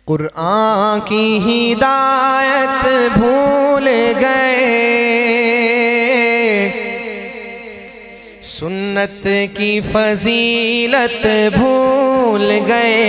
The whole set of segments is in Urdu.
قرآن کی ہدایت بھول گئے، سنت کی فضیلت بھول گئے،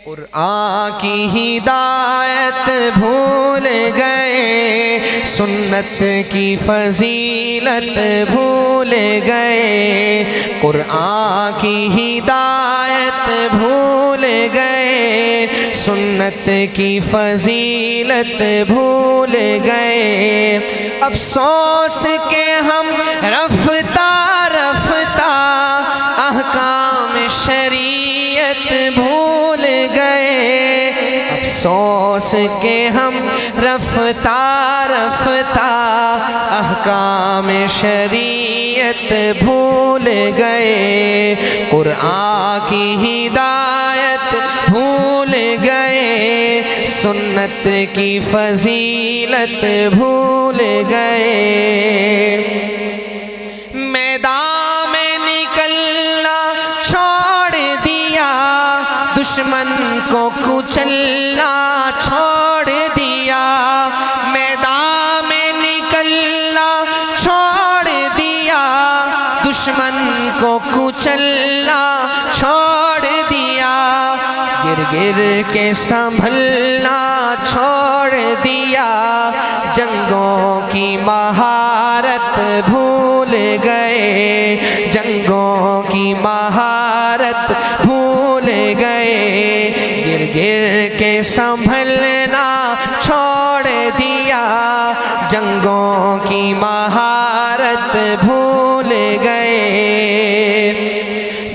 قرآن کی ہدایت بھول گئے، سنت کی فضیلت بھول گئے، قرآن کی ہدایت بھول گئے، سنت کی فضیلت بھول گئے۔ افسوس کہ ہم رفتہ رفتہ احکام شریعت بھول گئے، افسوس کہ ہم رفتہ رفتہ احکام شریعت بھول گئے، قرآن کی ہدایت بھول گئے، سنت کی فضیلت بھول گئے۔ میدان میں نکلنا چھوڑ دیا، دشمن کو کچلنا چھوڑ دیا، میدان میں نکلنا چھوڑ دیا، دشمن کو کچلنا چھوڑ دیا، گر گر کے سنبھلنا چھوڑ دیا، جنگوں کی مہارت بھول گئے، جنگوں کی مہارت بھول گئے، گر گر کے سنبھلنا چھوڑ دیا، جنگوں کی مہارت بھول گئے۔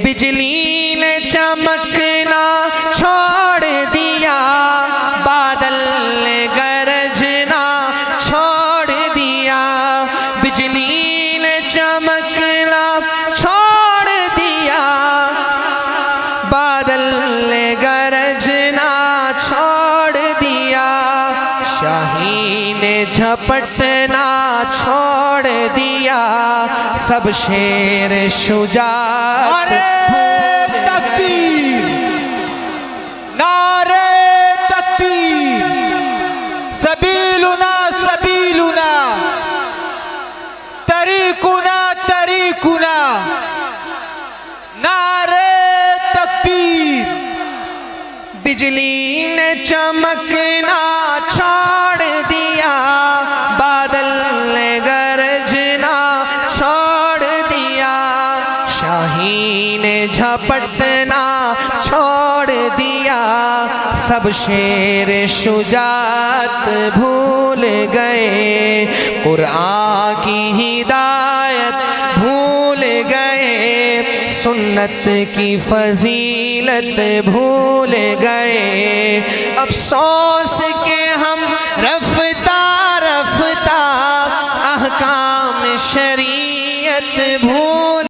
بجلی نے چمکنا چھوڑ دیا، بادل نے گرجنا چھوڑ دیا، بجلی نے چمکنا چھوڑ دیا، بادل نے گرجنا چھوڑ دیا، شاہین نے جھپٹنا چھوڑ دیا، سب شیر شجاعت بھول گئے۔ نعرے تکبیر، سبیلنا سبیلنا، طریقنا طریقنا، نعرے تکبیر۔ بجلی نے چمکنا چھوڑ دیا، بادل نے گرجنا چھوڑ دیا، شاہین نے جھپٹنا چھوڑ دیا، سب شیر شجاعت بھول گئے، قرآن کی ہدایت بھول گئے، سنت کی فضیلت بھول گئے، افسوس کہ ہم رفتہ رفتہ احکام شریعت بھول